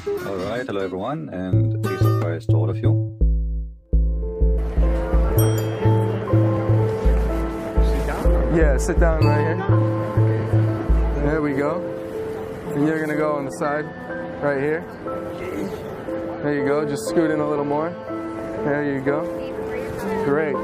Alright, hello everyone, and peace of Christ to all of you. Yeah, sit down right here. There we go. And you're gonna go on the side, right here. There you go, just scoot in a little more. There you go. Great.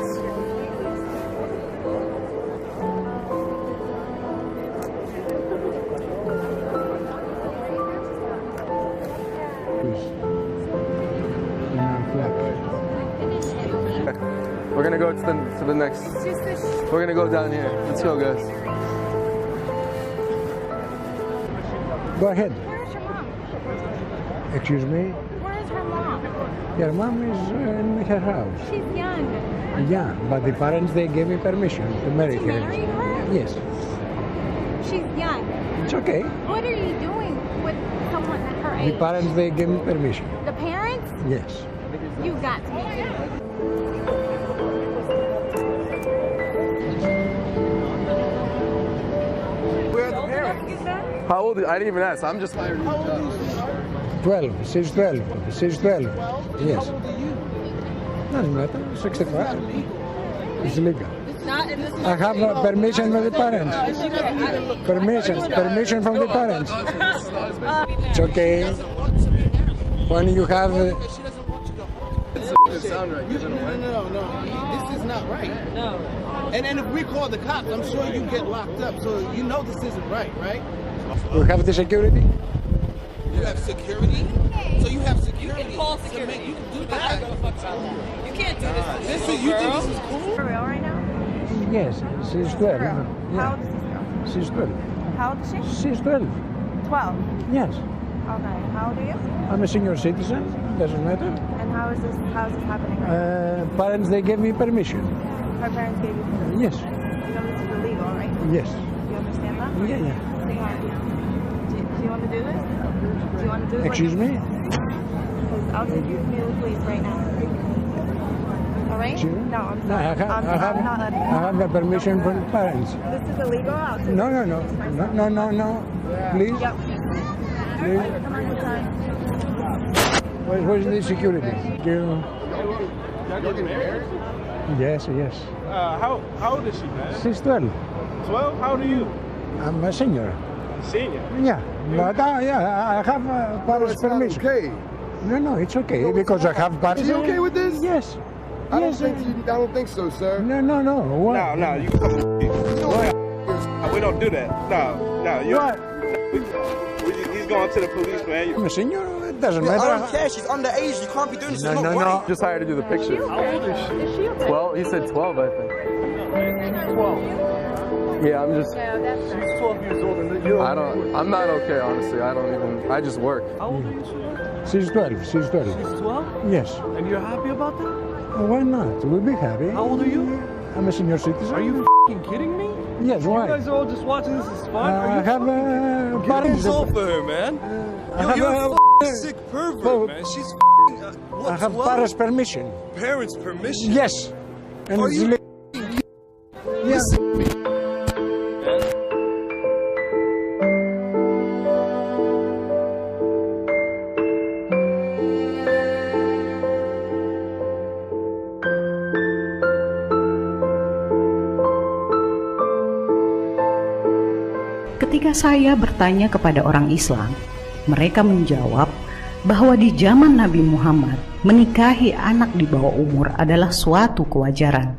We're gonna go to the next. We're gonna go down here. Let's go, guys. Go ahead. Where's your mom? Excuse me. Where's her mom? Your mom is in her house. She's young. Yeah, but the parents, they gave me permission to marry To her. marry her? Yes. She's young. It's okay. What are you doing with someone at her The age? parents, they gave me permission. The parents? Yes. You got to be kidding me. Where are the parents? How old? I didn't even ask. I'm just. 12. She's 12. She's 12. Yes. Doesn't matter. 65. It's legal. I have permission from the parents. Permission from the parents. It's okay. When you have... Doesn't sound right. No. This is not right. No. And if we call the cops, I'm sure you get locked up. So you know this isn't right, right? You have the security? You have security? So you have security. You can call security. You can do that. You can't do this. This is, you think this is cool? For real right now? Yes, she's 12. How Yeah. old is this girl? She's 12. How old is she? She's 12. 12. Yes. Okay. How old are you? I'm a senior citizen. Doesn't matter. And how is this happening right now? Parents, they gave me permission. Her parents gave you permission. Yes. You know this is illegal, right? Yes. Do you understand that? Yeah, yeah. Do you want to do this? Do you want to do this? Excuse me? Because I'll take you to the police right now. All right? Excuse me? No, I'm No, sorry. I have, I'm not letting you. I have the permission from parents. This is illegal. I'll take No, you no, to no. the police myself. No. Please. Yep. Please. Come on inside. Where's the security? Thank you. Y'all getting married? Yes. How old is she, man? She's 12. 12? How old are you? I'm a senior. Senior. Yeah. But yeah, I have parents' It's not permission. okay. No, it's okay because I have parents. Is he okay with this? Yes. I Yes. don't think so, sir. No. What? No, you come. We don't do that. No. What? He's going to the police, man. I'm a senior. It doesn't I matter. don't care. She's underage. You can't be doing this. It's not No. right. Just hired to do the picture. How old is she? Is she okay? 12? He said 12, I think. 12. Yeah, I'm just. No, that's not. She's 12 years old, and you're. I'm not okay, honestly. I just work. How old are you, sir? She's 12. She's 12? Yes. And you're happy about that? Why not? We'll be happy. How old are you? I'm a senior citizen. Are you f***ing kidding me? Yes, You why? guys are all just watching this as fun? I Are you have Get parents. this off of her, man. I Yo, have, you're a uh, f***ing sick pervert, well, man. She's I have parents' permission. parents' permission. Yes. And Are it's you le- Yes. Ketika saya bertanya kepada orang Islam, mereka menjawab bahwa di zaman Nabi Muhammad menikahi anak di bawah umur adalah suatu kewajaran.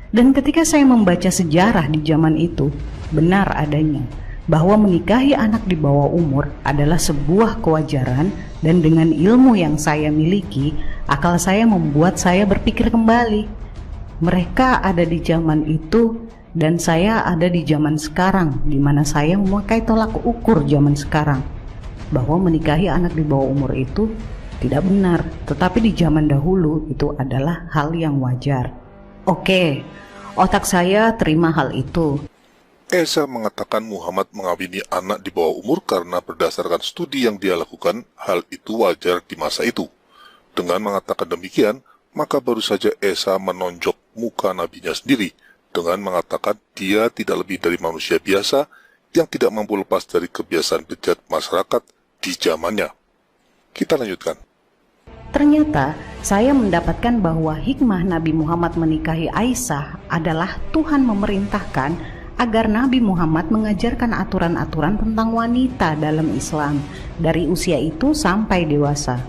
Dan ketika saya membaca sejarah di zaman itu, benar adanya bahwa menikahi anak di bawah umur adalah sebuah kewajaran, dan dengan ilmu yang saya miliki, akal saya membuat saya berpikir kembali. Mereka ada di zaman itu dan saya ada di zaman sekarang, di mana saya memakai tolak ukur zaman sekarang, bahwa menikahi anak di bawah umur itu tidak benar, tetapi di zaman dahulu itu adalah hal yang wajar. Oke, otak saya terima hal itu. Esa mengatakan Muhammad mengawini anak di bawah umur karena berdasarkan studi yang dia lakukan, hal itu wajar di masa itu. Dengan mengatakan demikian, maka baru saja Esa menonjok muka nabinya sendiri, dengan mengatakan dia tidak lebih dari manusia biasa yang tidak mampu lepas dari kebiasaan bejat masyarakat di zamannya. Kita lanjutkan. Ternyata saya mendapatkan bahwa hikmah Nabi Muhammad menikahi Aisyah adalah Tuhan memerintahkan agar Nabi Muhammad mengajarkan aturan-aturan tentang wanita dalam Islam dari usia itu sampai dewasa.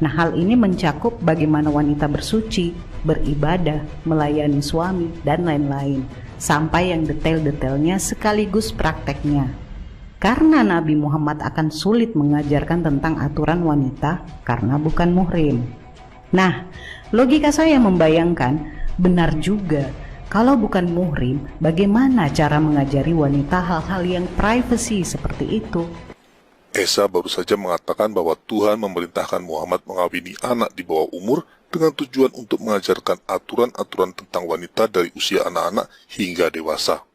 Nah, hal ini mencakup bagaimana wanita bersuci, beribadah, melayani suami, dan lain-lain, sampai yang detail-detailnya sekaligus prakteknya. Karena Nabi Muhammad akan sulit mengajarkan tentang aturan wanita karena bukan muhrim. Nah, logika saya membayangkan benar juga, kalau bukan muhrim, bagaimana cara mengajari wanita hal-hal yang privasi seperti itu? Esa baru saja mengatakan bahwa Tuhan memerintahkan Muhammad mengawini anak di bawah umur dengan tujuan untuk mengajarkan aturan-aturan tentang wanita dari usia anak-anak hingga dewasa.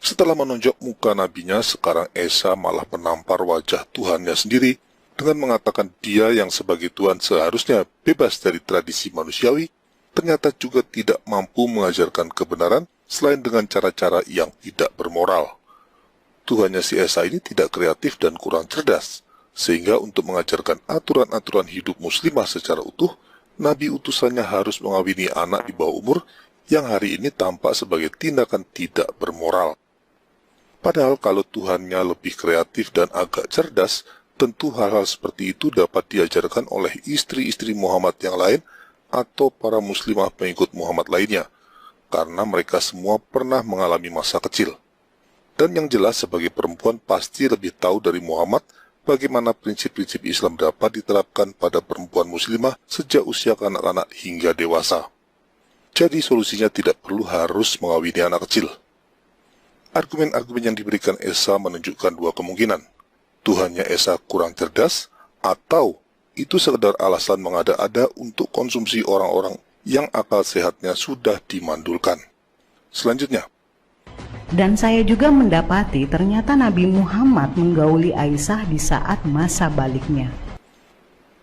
Setelah menonjok muka nabinya, sekarang Esa malah menampar wajah Tuhannya sendiri dengan mengatakan dia yang sebagai Tuhan seharusnya bebas dari tradisi manusiawi, ternyata juga tidak mampu mengajarkan kebenaran selain dengan cara-cara yang tidak bermoral. Tuhannya si Esa ini tidak kreatif dan kurang cerdas, sehingga untuk mengajarkan aturan-aturan hidup muslimah secara utuh, Nabi utusannya harus mengawini anak di bawah umur yang hari ini tampak sebagai tindakan tidak bermoral. Padahal kalau Tuhannya lebih kreatif dan agak cerdas, tentu hal-hal seperti itu dapat diajarkan oleh istri-istri Muhammad yang lain atau para muslimah pengikut Muhammad lainnya, karena mereka semua pernah mengalami masa kecil. Dan yang jelas sebagai perempuan pasti lebih tahu dari Muhammad bagaimana prinsip-prinsip Islam dapat diterapkan pada perempuan muslimah sejak usia kanak-kanak hingga dewasa. Jadi solusinya tidak perlu harus mengawini anak kecil. Argumen-argumen yang diberikan Esa menunjukkan dua kemungkinan. Tuhannya Esa kurang cerdas, atau itu sekedar alasan mengada-ada untuk konsumsi orang-orang yang akal sehatnya sudah dimandulkan. Selanjutnya, dan saya juga mendapati ternyata Nabi Muhammad menggauli Aisyah di saat masa baliknya.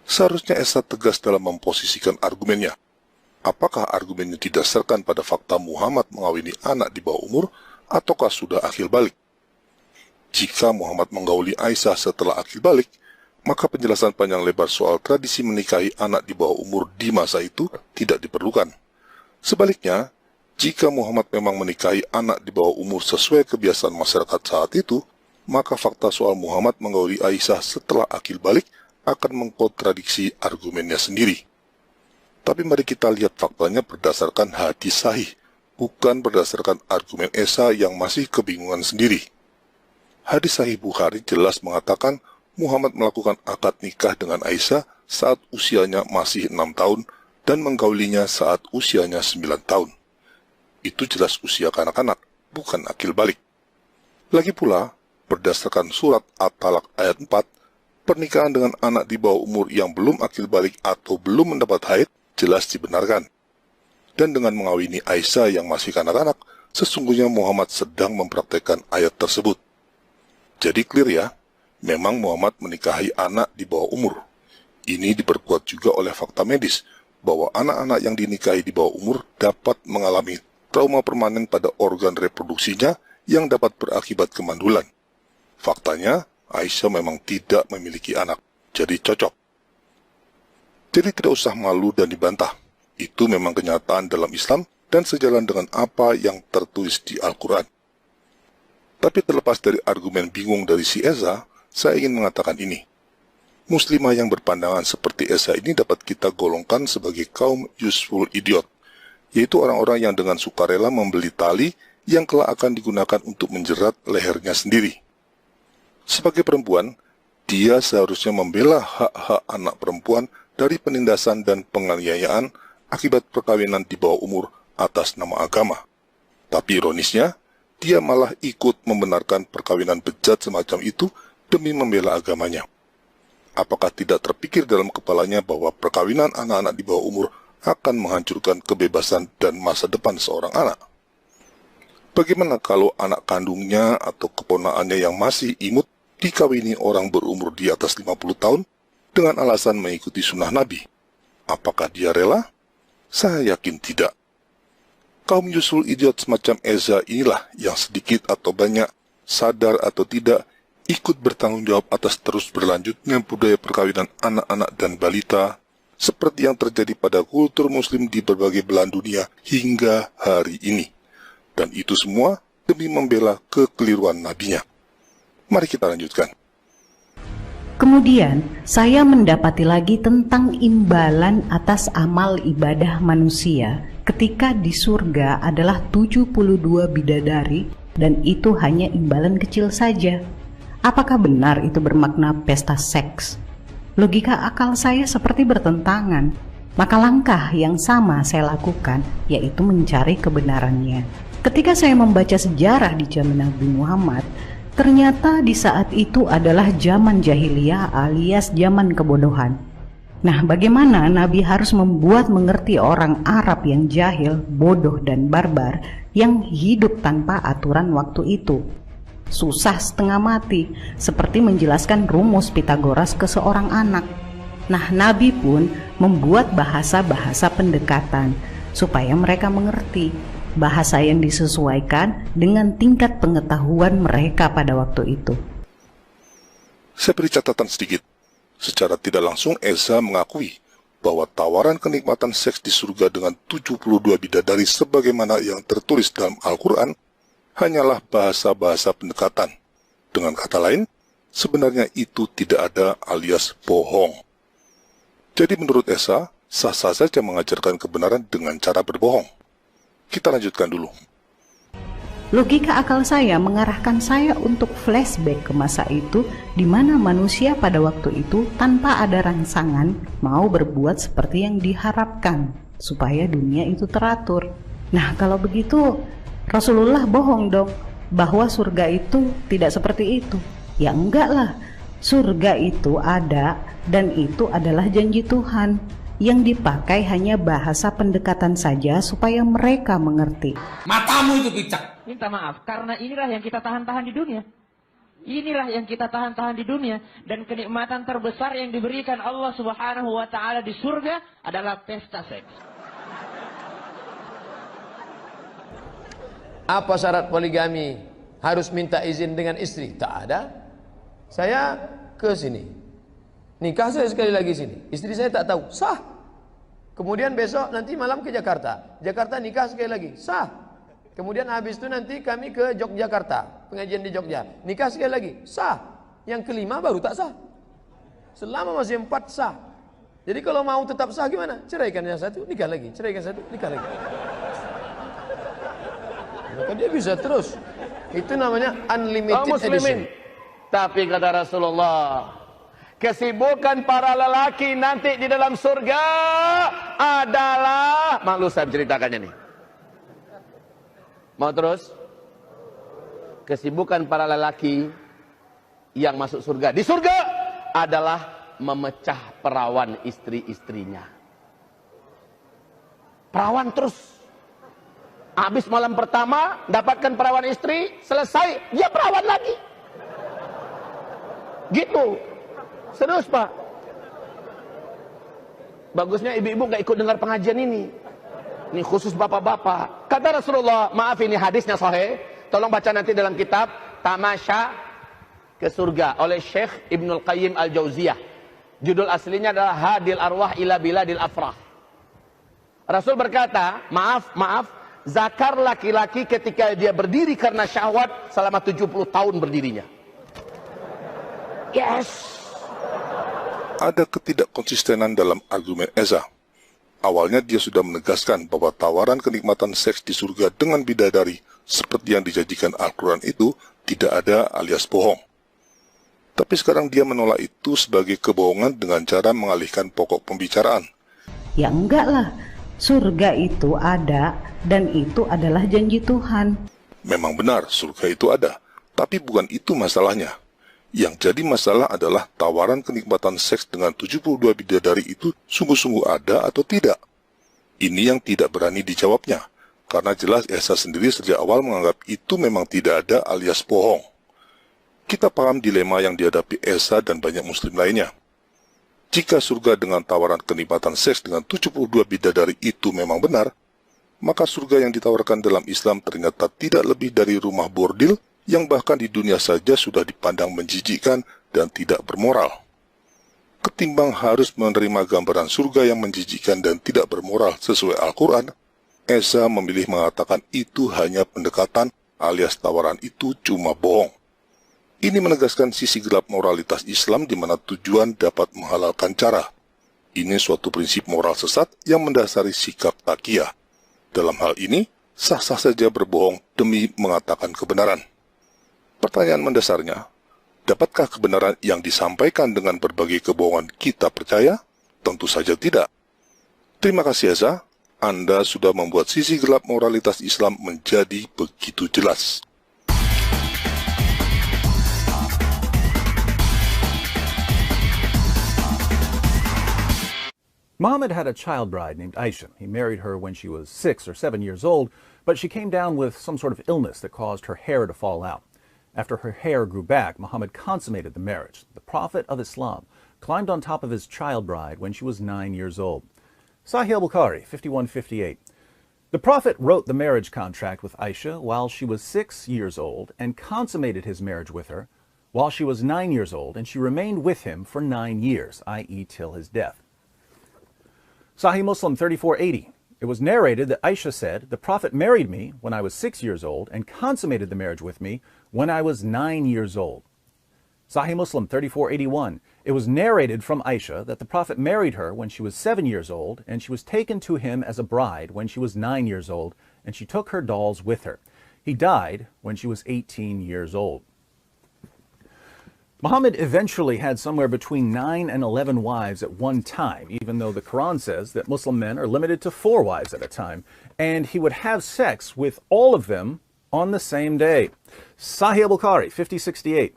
Seharusnya Esa tegas dalam memposisikan argumennya. Apakah argumennya didasarkan pada fakta Muhammad mengawini anak di bawah umur, ataukah sudah akil balik? Jika Muhammad menggauli Aisyah setelah akil balik, maka penjelasan panjang lebar soal tradisi menikahi anak di bawah umur di masa itu tidak diperlukan. Sebaliknya, jika Muhammad memang menikahi anak di bawah umur sesuai kebiasaan masyarakat saat itu, maka fakta soal Muhammad menggauli Aisyah setelah akil balik akan mengkontradiksi argumennya sendiri. Tapi mari kita lihat faktanya berdasarkan hadis sahih, bukan berdasarkan argumen Esa yang masih kebingungan sendiri. Hadis sahih Bukhari jelas mengatakan Muhammad melakukan akad nikah dengan Aisyah saat usianya masih 6 tahun dan menggaulinya saat usianya 9 tahun. Itu jelas usia kanak-kanak, bukan akil balik. Lagi pula, berdasarkan surat At-Talaq ayat 4, pernikahan dengan anak di bawah umur yang belum akil balik atau belum mendapat haid jelas dibenarkan. Dan dengan mengawini Aisyah yang masih kanak-kanak, sesungguhnya Muhammad sedang mempraktekkan ayat tersebut. Jadi clear ya, memang Muhammad menikahi anak di bawah umur. Ini diperkuat juga oleh fakta medis, bahwa anak-anak yang dinikahi di bawah umur dapat mengalami trauma permanen pada organ reproduksinya yang dapat berakibat kemandulan. Faktanya, Aisyah memang tidak memiliki anak, jadi cocok. Jadi tidak usah malu dan dibantah. Itu memang kenyataan dalam Islam dan sejalan dengan apa yang tertulis di Al-Quran. Tapi terlepas dari argumen bingung dari si Esa, saya ingin mengatakan ini. Muslimah yang berpandangan seperti Esa ini dapat kita golongkan sebagai kaum useful idiot, yaitu orang-orang yang dengan sukarela membeli tali yang kelak akan digunakan untuk menjerat lehernya sendiri. Sebagai perempuan, dia seharusnya membela hak-hak anak perempuan dari penindasan dan penganiayaan akibat perkawinan di bawah umur atas nama agama. Tapi ironisnya, dia malah ikut membenarkan perkawinan bejat semacam itu demi membela agamanya. Apakah tidak terpikir dalam kepalanya bahwa perkawinan anak-anak di bawah umur akan menghancurkan kebebasan dan masa depan seorang anak? Bagaimana kalau anak kandungnya atau keponakannya yang masih imut dikawini orang berumur di atas 50 tahun dengan alasan mengikuti sunnah Nabi? Apakah dia rela? Saya yakin tidak. Kaum usul idiot semacam Esa inilah yang sedikit atau banyak, sadar atau tidak, ikut bertanggung jawab atas terus berlanjutnya budaya perkawinan anak-anak dan balita, seperti yang terjadi pada kultur muslim di berbagai belahan dunia hingga hari ini. Dan itu semua demi membela kekeliruan nabinya. Mari kita lanjutkan. Kemudian saya mendapati lagi tentang imbalan atas amal ibadah manusia ketika di surga adalah 72 bidadari, dan itu hanya imbalan kecil saja. Apakah benar itu bermakna pesta seks? Logika akal saya seperti bertentangan. Maka langkah yang sama saya lakukan, yaitu mencari kebenarannya. Ketika saya membaca sejarah di zaman Nabi Muhammad, ternyata di saat itu adalah zaman jahiliyah alias zaman kebodohan. Nah, bagaimana Nabi harus membuat mengerti orang Arab yang jahil, bodoh, dan barbar yang hidup tanpa aturan waktu itu? Susah setengah mati, seperti menjelaskan rumus Pitagoras ke seorang anak. Nah, Nabi pun membuat bahasa-bahasa pendekatan supaya mereka mengerti, bahasa yang disesuaikan dengan tingkat pengetahuan mereka pada waktu itu. Saya beri catatan sedikit. Secara tidak langsung Eza mengakui bahwa tawaran kenikmatan seks di surga dengan 72 bidadari sebagaimana yang tertulis dalam Al-Quran hanyalah bahasa-bahasa pendekatan. Dengan kata lain, sebenarnya itu tidak ada alias bohong. Jadi menurut Eza, sah-sah saja mengajarkan kebenaran dengan cara berbohong. Kita lanjutkan dulu. Logika akal saya mengarahkan saya untuk flashback ke masa itu, di mana manusia pada waktu itu tanpa ada rangsangan mau berbuat seperti yang diharapkan supaya dunia itu teratur. Nah, kalau begitu Rasulullah bohong dong bahwa surga itu tidak seperti itu. Ya enggak lah, surga itu ada dan itu adalah janji Tuhan. Yang dipakai hanya bahasa pendekatan saja supaya mereka mengerti. Matamu itu picak. Minta maaf, karena inilah yang kita tahan-tahan di dunia. Inilah yang kita tahan-tahan di dunia. Dan kenikmatan terbesar yang diberikan Allah Subhanahu wa Ta'ala di surga adalah pesta seks. Apa syarat poligami? Harus minta izin dengan istri? Tak ada. Saya ke sini, nikah saya sekali lagi sini, istri saya tak tahu, sah. Kemudian besok nanti malam ke Jakarta, Jakarta nikah sekali lagi, sah. Kemudian habis itu nanti kami ke Yogyakarta, pengajian di Jogja, nikah sekali lagi, sah. Yang kelima baru tak sah. Selama masih 4 sah. Jadi kalau mau tetap sah gimana? Ceraikan yang satu, nikah lagi, ceraikan satu, nikah lagi. Maka dia bisa terus. Itu namanya unlimited edition. Tapi kata Rasulullah, kesibukan para lelaki nanti di dalam surga adalah, malu saya menceritakannya nih. Mau terus? Kesibukan para lelaki yang masuk surga di surga adalah memecah perawan istri-istrinya. Perawan terus. Habis malam pertama dapatkan perawan istri, selesai dia perawan lagi. Gitu. Serius Pak. Bagusnya ibu-ibu gak ikut dengar pengajian ini. Ini khusus bapak-bapak. Kata Rasulullah, maaf ini hadisnya sahih, tolong baca nanti dalam kitab Tamasya ke Surga oleh Syekh Ibnul Qayyim Al-Jauziyah. Judul aslinya adalah Hadil Arwah ila Biladil Afrah. Rasul berkata, maaf, zakar laki-laki ketika dia berdiri karena syahwat selama 70 tahun berdirinya. Yes. Ada ketidakkonsistenan dalam argumen Eza. Awalnya dia sudah menegaskan bahwa tawaran kenikmatan seks di surga dengan bidadari seperti yang dijanjikan Al-Quran itu tidak ada alias bohong. Tapi sekarang dia menolak itu sebagai kebohongan dengan cara mengalihkan pokok pembicaraan. Ya enggak lah, surga itu ada dan itu adalah janji Tuhan. Memang benar surga itu ada, tapi bukan itu masalahnya. Yang jadi masalah adalah tawaran kenikmatan seks dengan 72 bidadari itu sungguh-sungguh ada atau tidak. Ini yang tidak berani dijawabnya, karena jelas Esa sendiri sejak awal menganggap itu memang tidak ada alias bohong. Kita paham dilema yang dihadapi Esa dan banyak muslim lainnya. Jika surga dengan tawaran kenikmatan seks dengan 72 bidadari itu memang benar, maka surga yang ditawarkan dalam Islam ternyata tidak lebih dari rumah bordil yang bahkan di dunia saja sudah dipandang menjijikkan dan tidak bermoral. Ketimbang harus menerima gambaran surga yang menjijikkan dan tidak bermoral sesuai Al-Quran, Esa memilih mengatakan itu hanya pendekatan alias tawaran itu cuma bohong. Ini menegaskan sisi gelap moralitas Islam di mana tujuan dapat menghalalkan cara. Ini suatu prinsip moral sesat yang mendasari sikap taqiyah. Dalam hal ini, sah-sah saja berbohong demi mengatakan kebenaran. Pertanyaan mendasarnya, dapatkah kebenaran yang disampaikan dengan berbagai kebohongan kita percaya? Tentu saja tidak. Terima kasih Esa, Anda sudah membuat sisi gelap moralitas Islam menjadi begitu jelas. Muhammad had a child bride named Aisha. He married her when she was 6 or 7 years old, but she came down with some sort of illness that caused her hair to fall out. After her hair grew back, Muhammad consummated the marriage. The Prophet of Islam climbed on top of his child bride when she was 9 years old. Sahih al-Bukhari, 5158. The Prophet wrote the marriage contract with Aisha while she was 6 years old and consummated his marriage with her while she was 9 years old, and she remained with him for 9 years, i.e. till his death. Sahih Muslim 3480. It was narrated that Aisha said, "The Prophet married me when I was 6 years old and consummated the marriage with me when I was 9 years old." Sahih Muslim 3481. It was narrated from Aisha that the Prophet married her when she was 7 years old, and she was taken to him as a bride when she was 9 years old, and she took her dolls with her. He died when she was 18 years old. Muhammad eventually had somewhere between 9 and 11 wives at one time, even though the Quran says that Muslim men are limited to 4 wives at a time, and he would have sex with all of them on the same day. Sahih al-Bukhari, 5068.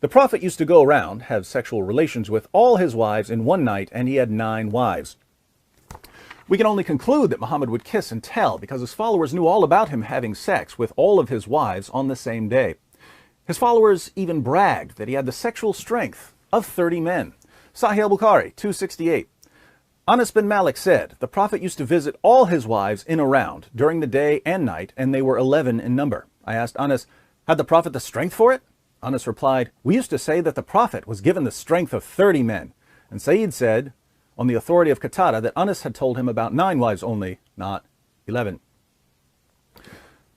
The Prophet used to go around, have sexual relations with all his wives in one night, and he had 9 wives. We can only conclude that Muhammad would kiss and tell because his followers knew all about him having sex with all of his wives on the same day. His followers even bragged that he had the sexual strength of 30 men. Sahih al-Bukhari, 268. Anas bin Malik said, "The Prophet used to visit all his wives in a round during the day and night, and they were 11 in number." I asked Anas, "Had the Prophet the strength for it?" Anas replied, "We used to say that the Prophet was given the strength of 30 men. And Sayyid said, on the authority of Qatada, that Anas had told him about 9 wives only, not 11.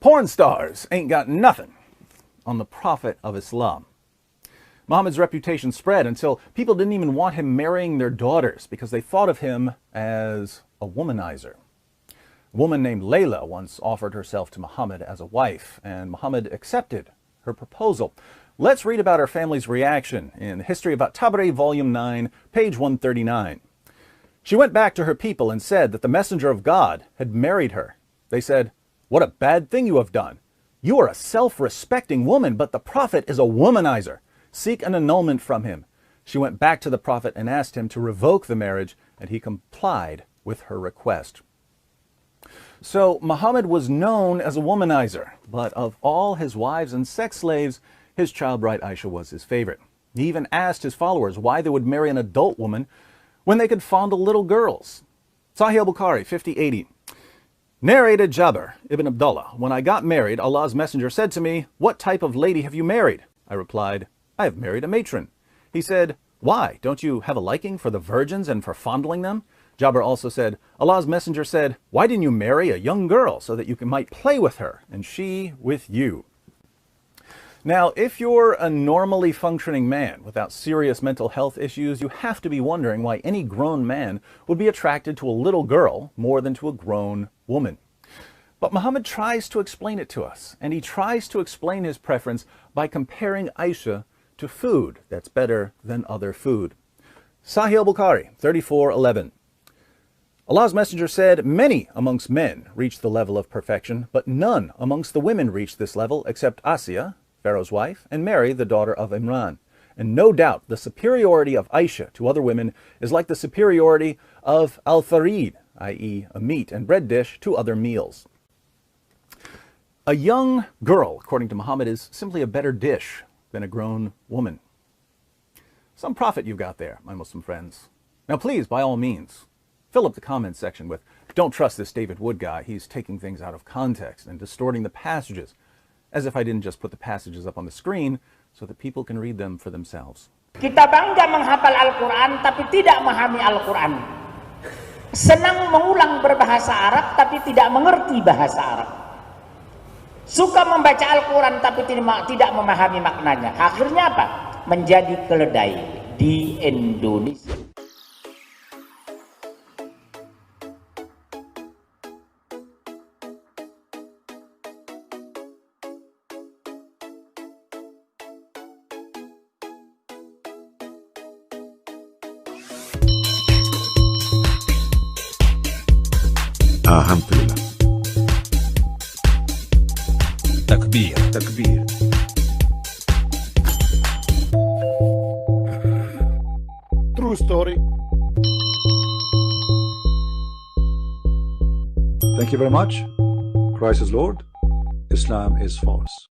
Porn stars ain't got nothing on the Prophet of Islam. Muhammad's reputation spread until people didn't even want him marrying their daughters because they thought of him as a womanizer. A woman named Layla once offered herself to Muhammad as a wife, and Muhammad accepted her proposal. Let's read about her family's reaction in History of At-Tabari, Volume 9, page 139. She went back to her people and said that the messenger of God had married her. They said, "What a bad thing you have done. You are a self-respecting woman, but the Prophet is a womanizer. Seek an annulment from him." She went back to the Prophet and asked him to revoke the marriage, and he complied with her request. So Muhammad was known as a womanizer, but of all his wives and sex slaves, his child bride Aisha was his favorite. He even asked his followers why they would marry an adult woman when they could fondle little girls. Sahih al-Bukhari, 5080. Narrated Jabir ibn Abdullah, "When I got married, Allah's messenger said to me, 'What type of lady have you married?' I replied, 'I have married a matron.' He said, 'Why? Don't you have a liking for the virgins and for fondling them?' Jabir also said, 'Allah's messenger said, 'Why didn't you marry a young girl so that you might play with her, and she with you?'" Now, if you're a normally functioning man without serious mental health issues, you have to be wondering why any grown man would be attracted to a little girl more than to a grown woman. But Muhammad tries to explain it to us, and he tries to explain his preference by comparing Aisha to food that's better than other food. Sahih al-Bukhari, 3411. Allah's messenger said, "Many amongst men reached the level of perfection, but none amongst the women reached this level except Asiya, Pharaoh's wife, and Mary, the daughter of Imran. And no doubt the superiority of Aisha to other women is like the superiority of al-farid, i.e. a meat and bread dish, to other meals." A young girl, according to Muhammad, is simply a better dish than a grown woman. Some profit you've got there, my Muslim friends. Now please, by all means, fill up the comments section with, "Don't trust this David Wood guy, he's taking things out of context and distorting the passages." as if I didn't just put the passages up on the screen so that people can read them for themselves. Kita bangga menghafal Al-Quran tapi tidak memahami Al-Quran. Senang mengulang berbahasa Arab tapi tidak mengerti bahasa Arab. Suka membaca Al-Quran tapi tidak memahami maknanya. Akhirnya apa? Menjadi keledai di Indonesia. Alhamdulillah. Takbir. Takbir. True story. Thank you very much. Christ is Lord. Islam is false.